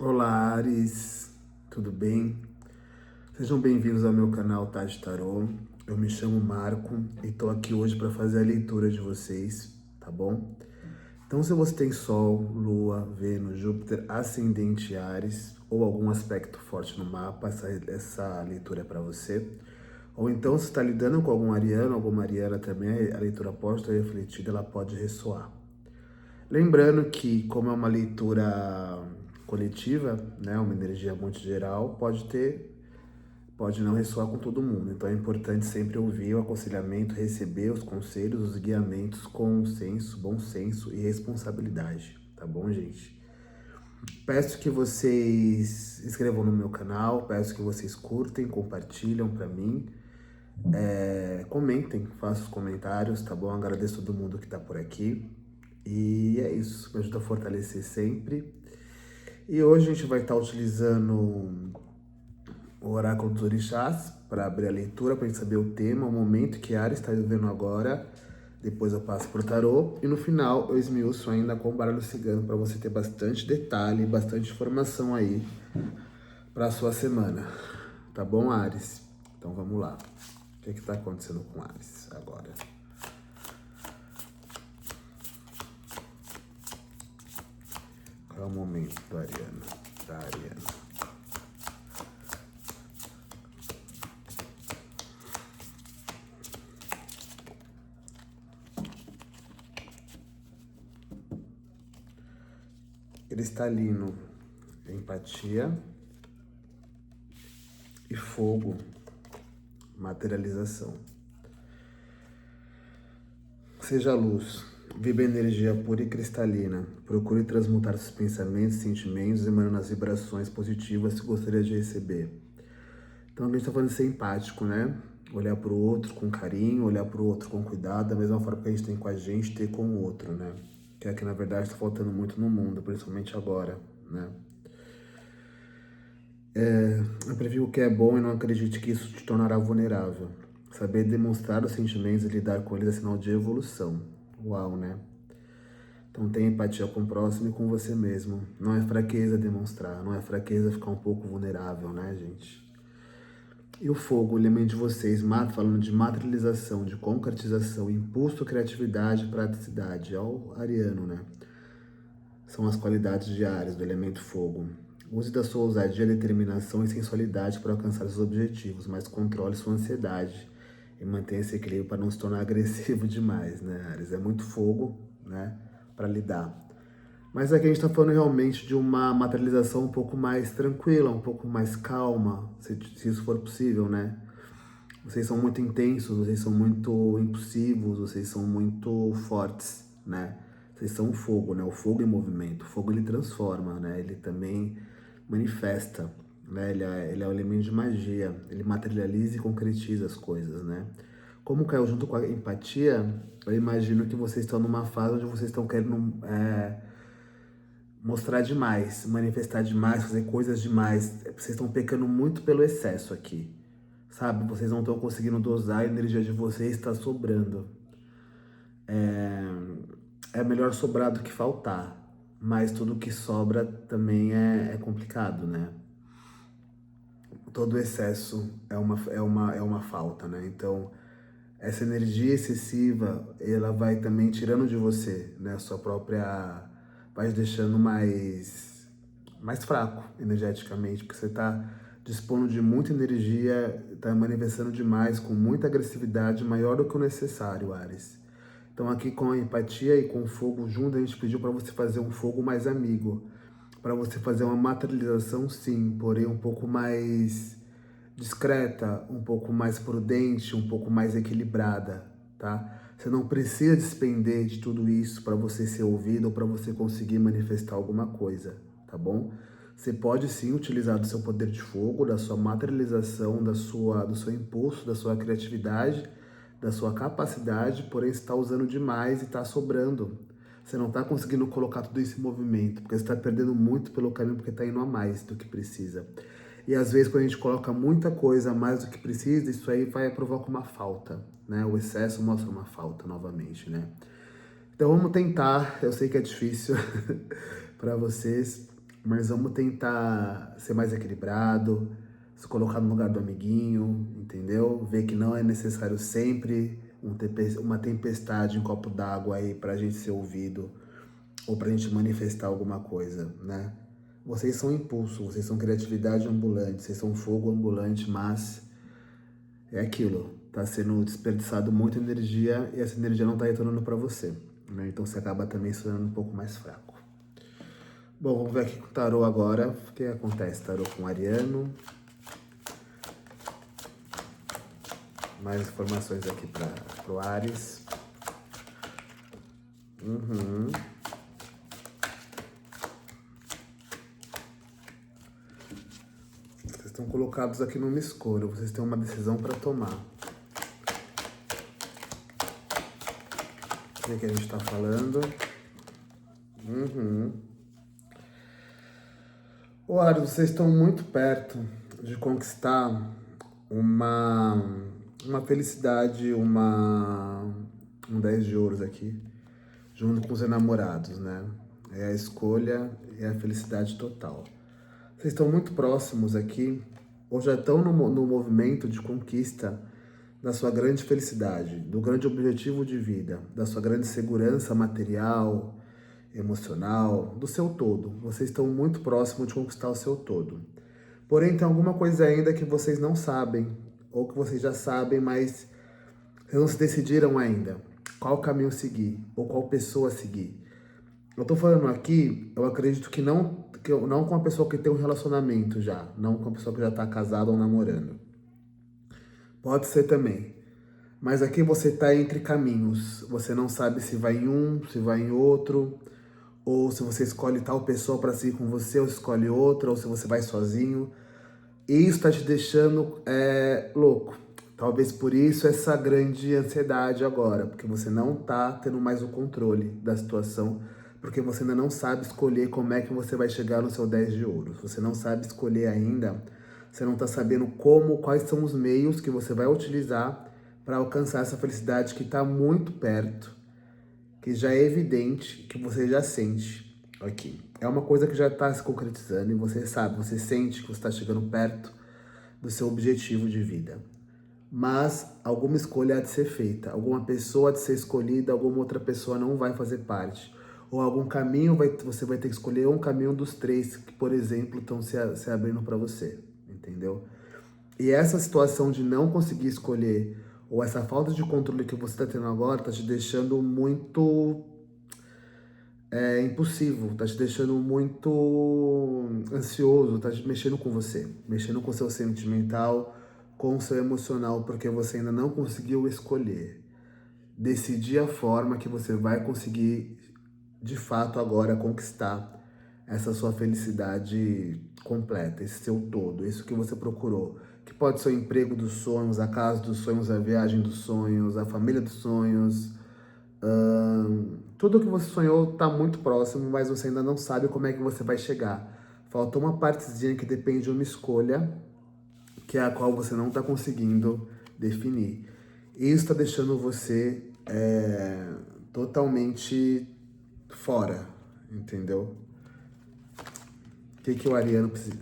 Olá, Ares, tudo bem? Sejam bem-vindos ao meu canal Tade Tarô. Eu me chamo Marco e estou aqui hoje para fazer a leitura de vocês, tá bom? Então, se você tem Sol, Lua, Vênus, Júpiter, Ascendente Ares ou algum aspecto forte no mapa, essa leitura é para você. Ou então, se está lidando com algum ariano, alguma ariana também, a leitura pode estar refletida, ela pode ressoar. Lembrando que, como é uma leitura coletiva, né, uma energia muito geral, pode não ressoar com todo mundo. Então é importante sempre ouvir o aconselhamento, receber os conselhos, os guiamentos com senso, bom senso e responsabilidade, tá bom, gente? Peço que vocês se inscrevam no meu canal, peço que vocês curtem, compartilham para mim, comentem, façam os comentários, tá bom? Agradeço todo mundo que tá por aqui. E é isso, me ajuda a fortalecer sempre. E hoje a gente vai estar utilizando o oráculo dos orixás para abrir a leitura, para a gente saber o tema, o momento que a Ares está vivendo agora. Depois eu passo para o tarô. E no final eu esmiuço ainda com o baralho cigano para você ter bastante detalhe, bastante informação aí para a sua semana. Tá bom, Ares? Então vamos lá. O que está acontecendo com Ares agora? Qual é o momento do Ariano? Da Ariana? Cristalino, empatia. E fogo, materialização. Seja luz, viva energia pura e cristalina. Procure transmutar seus pensamentos e sentimentos emanando as vibrações positivas que gostaria de receber. Então a gente está falando de ser empático, né? Olhar para o outro com carinho, olhar para o outro com cuidado, da mesma forma que a gente tem com a gente, ter com o outro, né? Que é que na verdade está faltando muito no mundo, principalmente agora, né? Eu prefiro o que é bom e não acredite que isso te tornará vulnerável. Saber demonstrar os sentimentos e lidar com eles é sinal de evolução. Uau, né? Então tenha empatia com o próximo e com você mesmo. Não é fraqueza demonstrar, não é fraqueza ficar um pouco vulnerável, né, gente? E o fogo, o elemento de vocês, falando de materialização, de concretização, impulso, criatividade, praticidade. É o ariano, né? São as qualidades diárias do elemento fogo. Use da sua ousadia, determinação e sensualidade para alcançar seus objetivos, mas controle sua ansiedade e mantenha esse equilíbrio para não se tornar agressivo demais, né, Ares? É muito fogo, né, para lidar. Mas aqui a gente está falando realmente de uma materialização um pouco mais tranquila, um pouco mais calma, se isso for possível, né? Vocês são muito intensos, vocês são muito impulsivos, vocês são muito fortes, né? Vocês são o fogo, né? O fogo em movimento. O fogo ele transforma, né? Ele também manifesta, né? Ele é o elemento de magia. Ele materializa e concretiza as coisas, né? Como caiu junto com a empatia, eu imagino que vocês estão numa fase onde vocês estão querendo mostrar demais, manifestar demais, fazer coisas demais. Vocês estão pecando muito pelo excesso aqui, sabe? Vocês não estão conseguindo dosar, a energia de vocês está sobrando. É melhor sobrar do que faltar, mas tudo que sobra também é complicado, né? Todo excesso é uma falta, né? Então, essa energia excessiva, ela vai também tirando de você, né? A sua própria... vai te deixando mais fraco energeticamente, porque você está dispondo de muita energia, está manifestando demais, com muita agressividade, maior do que o necessário, Ares. Então aqui com a empatia e com o fogo junto, a gente pediu para você fazer um fogo mais amigo, para você fazer uma materialização sim, porém um pouco mais discreta, um pouco mais prudente, um pouco mais equilibrada, tá? Você não precisa despender de tudo isso para você ser ouvido ou para você conseguir manifestar alguma coisa, tá bom? Você pode sim utilizar do seu poder de fogo, da sua materialização, do seu impulso, da sua criatividade, da sua capacidade, porém você está usando demais e está sobrando. Você não está conseguindo colocar tudo isso em movimento, porque você está perdendo muito pelo caminho, porque está indo a mais do que precisa. E às vezes quando a gente coloca muita coisa a mais do que precisa, isso aí vai provocar uma falta, né? O excesso mostra uma falta novamente, né? Então vamos tentar, eu sei que é difícil para vocês, mas vamos tentar ser mais equilibrado, se colocar no lugar do amiguinho, entendeu? Ver que não é necessário sempre uma tempestade em copo d'água aí pra gente ser ouvido ou pra gente manifestar alguma coisa, né? Vocês são impulso, vocês são criatividade ambulante, vocês são fogo ambulante, mas é aquilo, tá sendo desperdiçado muita energia e essa energia não tá retornando pra você, né? Então você acaba também se tornando um pouco mais fraco. Bom, vamos ver aqui com o tarô agora. O que acontece? Tarô com Ariano. Mais informações aqui para o Áries. Vocês estão colocados aqui numa escolha. Vocês têm uma decisão para tomar. O que a gente está falando? Ô Áries, vocês estão muito perto de conquistar uma felicidade, um 10 de ouros aqui, junto com os enamorados, né? É a escolha e a felicidade total. Vocês estão muito próximos aqui, ou já estão no movimento de conquista da sua grande felicidade, do grande objetivo de vida, da sua grande segurança material, emocional, do seu todo. Vocês estão muito próximos de conquistar o seu todo. Porém, tem alguma coisa ainda que vocês não sabem, ou que vocês já sabem, mas vocês não se decidiram ainda. Qual caminho seguir, ou qual pessoa seguir. Eu tô falando aqui, eu acredito que não com uma pessoa que tem um relacionamento já, não com uma pessoa que já tá casada ou namorando. Pode ser também. Mas aqui você tá entre caminhos. Você não sabe se vai em um, se vai em outro, ou se você escolhe tal pessoa para seguir com você, ou escolhe outra, ou se você vai sozinho. E isso tá te deixando louco. Talvez por isso essa grande ansiedade agora, porque você não tá tendo mais o controle da situação, porque você ainda não sabe escolher como é que você vai chegar no seu 10 de ouro. Você não sabe escolher ainda, você não tá sabendo quais são os meios que você vai utilizar para alcançar essa felicidade que está muito perto, que já é evidente, que você já sente aqui. É uma coisa que já está se concretizando e você sabe, você sente que você está chegando perto do seu objetivo de vida. Mas alguma escolha há de ser feita, alguma pessoa há de ser escolhida, alguma outra pessoa não vai fazer parte. Ou algum caminho você vai ter que escolher um caminho dos três que, por exemplo, estão se abrindo para você, entendeu? E essa situação de não conseguir escolher, ou essa falta de controle que você está tendo agora, está te deixando muito impulsivo, está te deixando muito ansioso, está mexendo com você, mexendo com o seu sentimental, com o seu emocional, porque você ainda não conseguiu escolher. Decidir a forma que você vai conseguir, de fato, agora conquistar essa sua felicidade completa, esse seu todo, isso que você procurou. Que pode ser o emprego dos sonhos, a casa dos sonhos, a viagem dos sonhos, a família dos sonhos. Tudo que você sonhou está muito próximo, mas você ainda não sabe como é que você vai chegar. Falta uma partezinha que depende de uma escolha, que é a qual você não está conseguindo definir. Isso está deixando você totalmente fora, entendeu? O que o ariano precisa?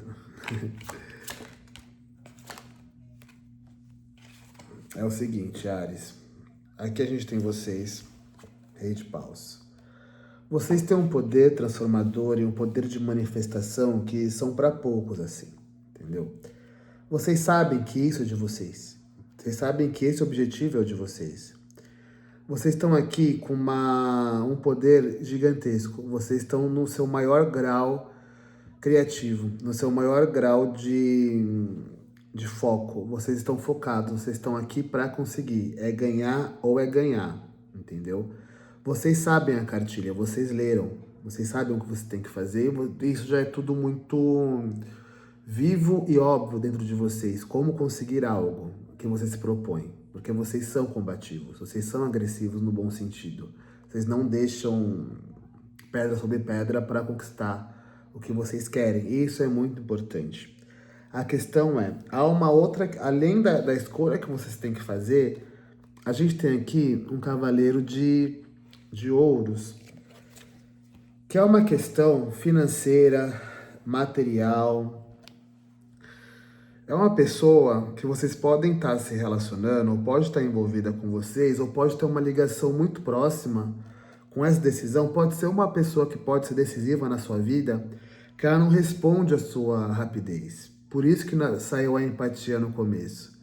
É o seguinte, Ares. Aqui a gente tem vocês, Rei de Paus. Vocês têm um poder transformador e um poder de manifestação que são para poucos, assim, entendeu? Vocês sabem que isso é de vocês. Vocês sabem que esse objetivo é o de vocês. Vocês estão aqui com um poder gigantesco. Vocês estão no seu maior grau criativo, no seu maior grau de foco. Vocês estão focados, vocês estão aqui para conseguir. É ganhar ou é ganhar, entendeu? Vocês sabem a cartilha, vocês leram, vocês sabem o que você tem que fazer. Isso já é tudo muito vivo e óbvio dentro de vocês. Como conseguir algo que você se propõe. Porque vocês são combativos, vocês são agressivos no bom sentido. Vocês não deixam pedra sobre pedra para conquistar o que vocês querem. Isso é muito importante. A questão é, há uma outra, além da escolha que vocês têm que fazer, a gente tem aqui um cavaleiro de ouros, que é uma questão financeira, material. É uma pessoa que vocês podem estar se relacionando, ou pode estar envolvida com vocês, ou pode ter uma ligação muito próxima com essa decisão. Pode ser uma pessoa que pode ser decisiva na sua vida, que ela não responde à sua rapidez. Por isso que saiu a empatia no começo.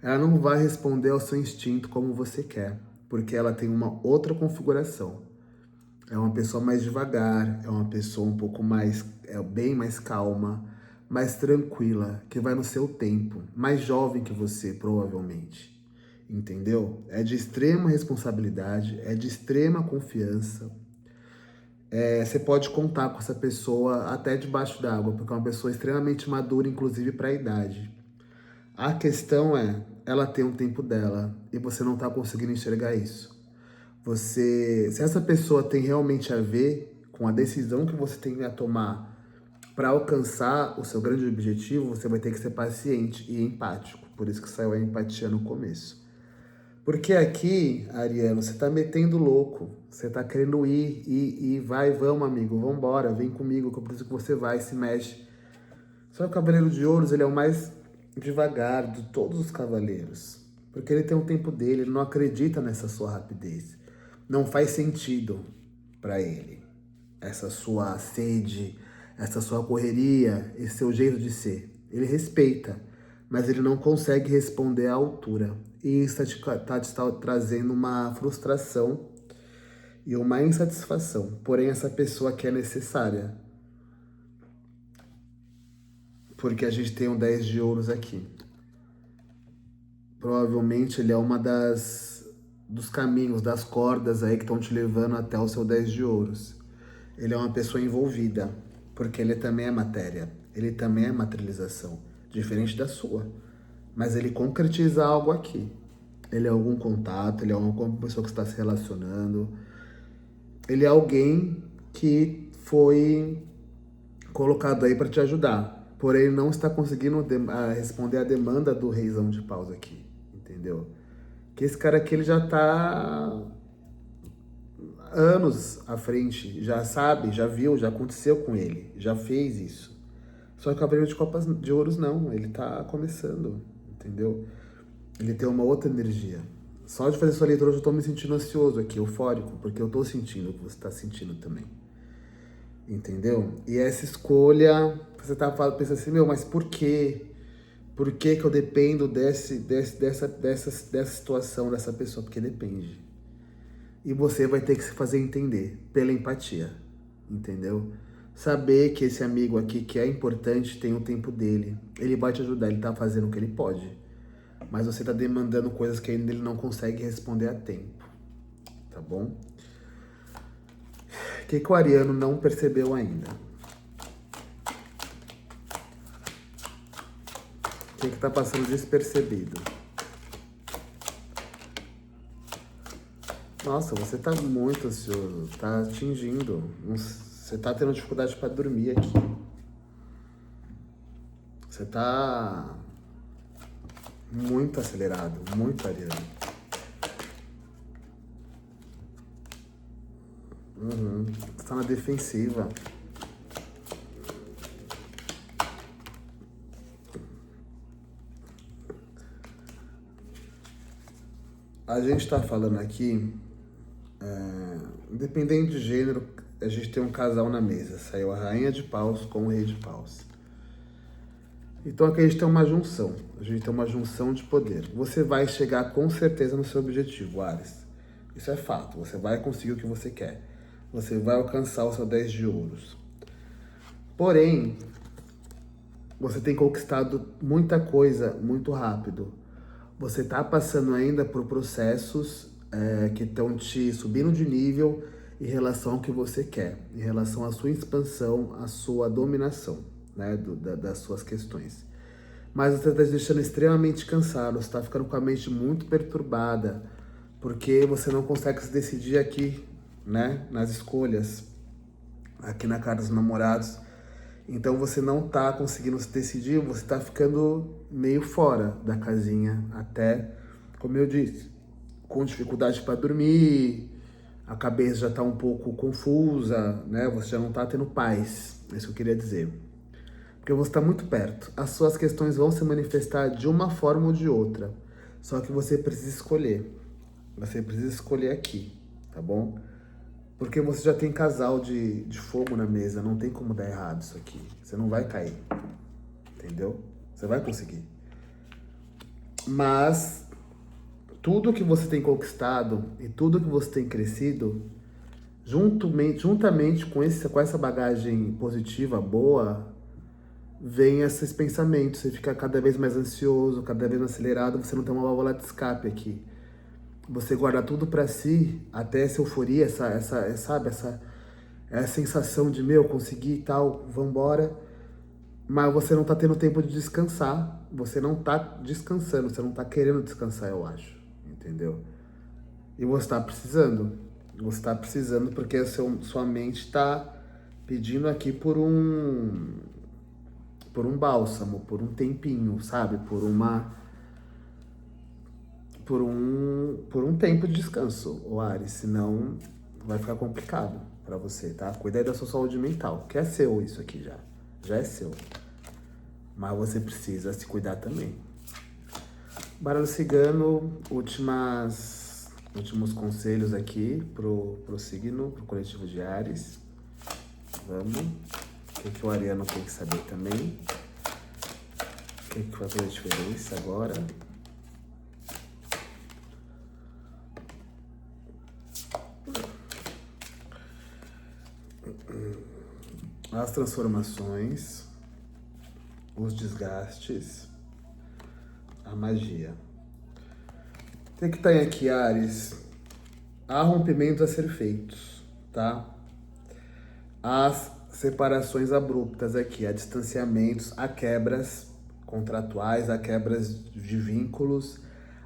Ela não vai responder ao seu instinto como você quer, porque ela tem uma outra configuração. É uma pessoa mais devagar, é uma pessoa um pouco mais, bem mais calma, mais tranquila, que vai no seu tempo, mais jovem que você, provavelmente. Entendeu? É de extrema responsabilidade, é de extrema confiança. Você pode contar com essa pessoa até debaixo d'água, porque é uma pessoa extremamente madura, inclusive para a idade. A questão é, ela tem um tempo dela e você não está conseguindo enxergar isso. Se essa pessoa tem realmente a ver com a decisão que você tem a tomar para alcançar o seu grande objetivo, você vai ter que ser paciente e empático. Por isso que saiu a empatia no começo. Porque aqui, Ariano, você tá metendo louco. Você tá querendo ir, vai, vamos, amigo, vambora, vem comigo, que eu preciso que você vai, se mexe. Só que o Cavaleiro de Ouros, ele é o mais devagar de todos os cavaleiros. Porque ele tem um tempo dele, ele não acredita nessa sua rapidez. Não faz sentido para ele essa sua sede, essa sua correria, esse seu jeito de ser. Ele respeita, mas ele não consegue responder à altura. E isso está te trazendo uma frustração e uma insatisfação. Porém, essa pessoa que é necessária. Porque a gente tem um 10 de ouros aqui. Provavelmente ele é uma dos caminhos, das cordas aí que estão te levando até o seu 10 de ouros. Ele é uma pessoa envolvida, porque ele também é matéria, ele também é materialização, diferente da sua. Mas ele concretiza algo aqui. Ele é algum contato, ele é alguma pessoa que está se relacionando. Ele é alguém que foi colocado aí para te ajudar. Porém, ele não está conseguindo responder a demanda do Reizão de Paus aqui, entendeu? Que esse cara aqui, ele já está anos à frente, já sabe, já viu, já aconteceu com ele, já fez isso. Só que o Cavaleiro de Copas de Ouros não, ele tá começando, entendeu? Ele tem uma outra energia. Só de fazer sua leitura eu já tô me sentindo ansioso aqui, eufórico, porque eu tô sentindo o que você tá sentindo também. Entendeu? E essa escolha, você tá pensando assim, meu, mas por quê? Por que que eu dependo dessa situação, dessa pessoa? Porque depende. E você vai ter que se fazer entender pela empatia, entendeu? Saber que esse amigo aqui, que é importante, tem o tempo dele. Ele vai te ajudar, ele tá fazendo o que ele pode. Mas você tá demandando coisas que ainda ele não consegue responder a tempo, tá bom? O que o ariano não percebeu ainda? O que tá passando despercebido? Nossa, você tá muito ansioso, tá atingindo. Você tá tendo dificuldade para dormir aqui. Você tá muito acelerado, muito ariano. Você tá na defensiva. A gente tá falando aqui, independente de gênero, a gente tem um casal na mesa. Saiu a Rainha de Paus com o Rei de Paus. Então aqui a gente tem uma junção. A gente tem uma junção de poder. Você vai chegar com certeza no seu objetivo, Áries. Isso é fato. Você vai conseguir o que você quer. Você vai alcançar o seu 10 de ouros. Porém, você tem conquistado muita coisa muito rápido. Você está passando ainda por processos que estão te subindo de nível em relação ao que você quer, em relação à sua expansão, à sua dominação, né, das suas questões. Mas você está se deixando extremamente cansado, você está ficando com a mente muito perturbada, porque você não consegue se decidir aqui, né, nas escolhas, aqui na carta dos namorados. Então você não está conseguindo se decidir, você está ficando meio fora da casinha, até, como eu disse, com dificuldade para dormir, a cabeça já está um pouco confusa, né? Você já não está tendo paz, é isso que eu queria dizer. Porque você está muito perto. As suas questões vão se manifestar de uma forma ou de outra. Só que você precisa escolher. Você precisa escolher aqui, tá bom? Porque você já tem casal de fogo na mesa. Não tem como dar errado isso aqui. Você não vai cair. Entendeu? Você vai conseguir. Mas tudo que você tem conquistado e tudo que você tem crescido, juntamente com essa bagagem positiva, boa, vem esses pensamentos. Você fica cada vez mais ansioso, cada vez mais acelerado, você não tem uma válvula de escape aqui. Você guarda tudo pra si, até essa euforia, essa sensação de, meu, consegui e tal, vambora. Mas você não tá tendo tempo de descansar. Você não tá descansando, você não tá querendo descansar, eu acho. Entendeu? E você tá precisando. Você tá precisando porque sua mente tá pedindo aqui por um bálsamo, por um tempinho, sabe? Por um tempo de descanso, o Ares, senão vai ficar complicado pra você, tá? Cuida aí da sua saúde mental, que é seu isso aqui já é seu. Mas você precisa se cuidar também. Baralho cigano, últimos conselhos aqui pro signo, pro coletivo de Ares. Vamos. O que o ariano tem que saber também? O que vai fazer diferença agora? As transformações, os desgastes, a magia. O que tem aqui, Ares? Há rompimentos a ser feitos, tá? As separações abruptas aqui, há distanciamentos, há quebras contratuais, há quebras de vínculos,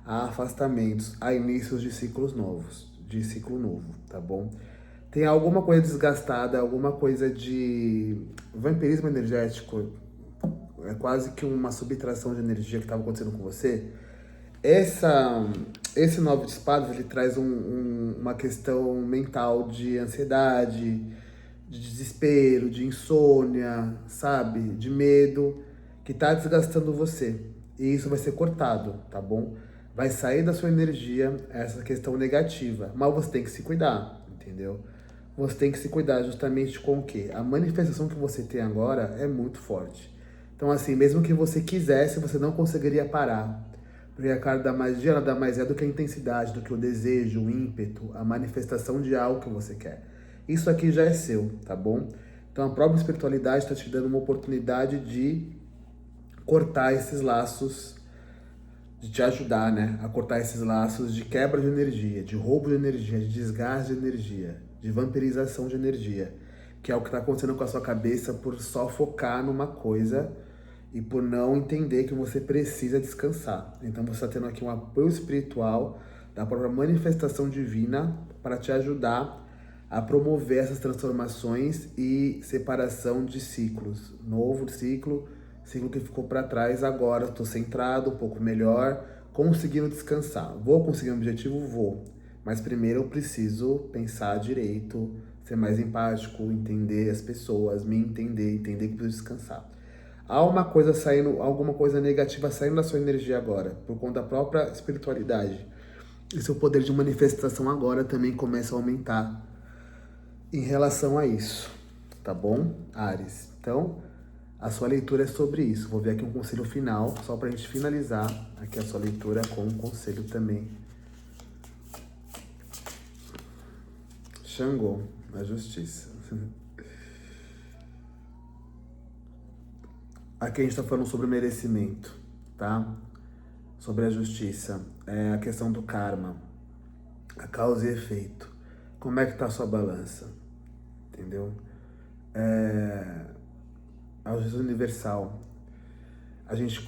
há afastamentos, há inícios de ciclos novos, de ciclo novo, tá bom? Tem alguma coisa desgastada, alguma coisa de vampirismo energético, é quase que uma subtração de energia que estava acontecendo com você. Esse 9 de espadas, ele traz uma questão mental de ansiedade, de desespero, de insônia, sabe? De medo, que tá desgastando você. E isso vai ser cortado, tá bom? Vai sair da sua energia essa questão negativa. Mas você tem que se cuidar, entendeu? Você tem que se cuidar justamente com o quê? A manifestação que você tem agora é muito forte. Então, assim, mesmo que você quisesse, você não conseguiria parar. Porque a carta da magia nada mais é do que a intensidade, do que o desejo, o ímpeto, a manifestação de algo que você quer. Isso aqui já é seu, tá bom? Então a própria espiritualidade está te dando uma oportunidade de cortar esses laços, de te ajudar, né? A cortar esses laços de quebra de energia, de roubo de energia, de desgaste de energia, de vampirização de energia, que é o que está acontecendo com a sua cabeça por só focar numa coisa e por não entender que você precisa descansar. Então você está tendo aqui um apoio espiritual da própria manifestação divina para te ajudar a promover essas transformações e separação de ciclos. Novo ciclo que ficou para trás, agora estou centrado, um pouco melhor, conseguindo descansar. Vou conseguir um objetivo? Vou. Mas primeiro eu preciso pensar direito, ser mais empático, entender as pessoas, me entender que preciso descansar. Há uma coisa saindo, alguma coisa negativa saindo da sua energia agora, por conta da própria espiritualidade. E seu poder de manifestação agora também começa a aumentar em relação a isso, tá bom, Ares? Então, a sua leitura é sobre isso. Vou ver aqui um conselho final, só pra gente finalizar aqui a sua leitura com um conselho também. Xangô, a justiça. Aqui a gente tá falando sobre o merecimento, tá? Sobre a justiça, a questão do karma, a causa e efeito. Como é que tá a sua balança? Entendeu? A justiça universal. A gente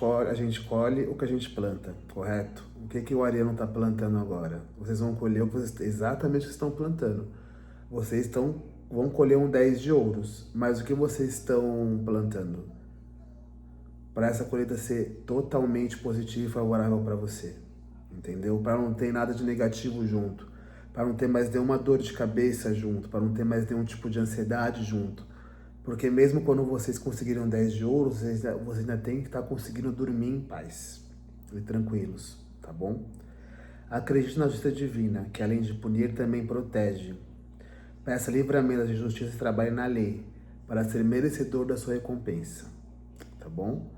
colhe o que a gente planta, correto? O que o ariano está plantando agora? Vocês vão colher exatamente o que estão plantando. Vocês vão colher um 10 de ouros, mas o que vocês estão plantando? Para essa colheita ser totalmente positiva e favorável para você, entendeu? Para não ter nada de negativo junto, para não ter mais nenhuma dor de cabeça junto, para não ter mais nenhum tipo de ansiedade junto, Porque mesmo quando vocês conseguiram 10 de ouros, vocês ainda têm que estar conseguindo dormir em paz e tranquilos, tá bom? Acredite na justiça divina, que além de punir, também protege. Peça livramento de justiça e trabalhe na lei, para ser merecedor da sua recompensa, tá bom?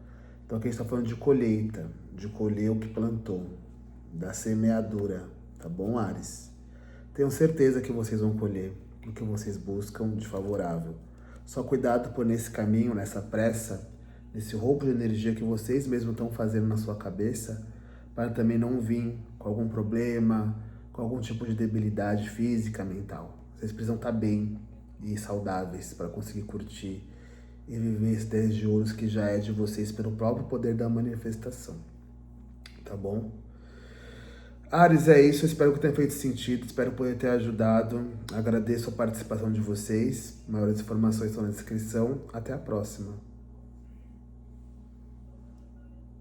Então aqui a gente está falando de colheita, de colher o que plantou, da semeadura, tá bom, Áries? Tenho certeza que vocês vão colher o que vocês buscam de favorável. Só cuidado por nesse caminho, nessa pressa, nesse roubo de energia que vocês mesmos estão fazendo na sua cabeça, para também não vir com algum problema, com algum tipo de debilidade física, mental. Vocês precisam estar bem e saudáveis para conseguir curtir e viver esse 10 de ouros que já é de vocês pelo próprio poder da manifestação. Tá bom? Áries, é isso. Eu espero que tenha feito sentido. Espero poder ter ajudado. Agradeço a participação de vocês. Maiores informações estão na descrição. Até a próxima.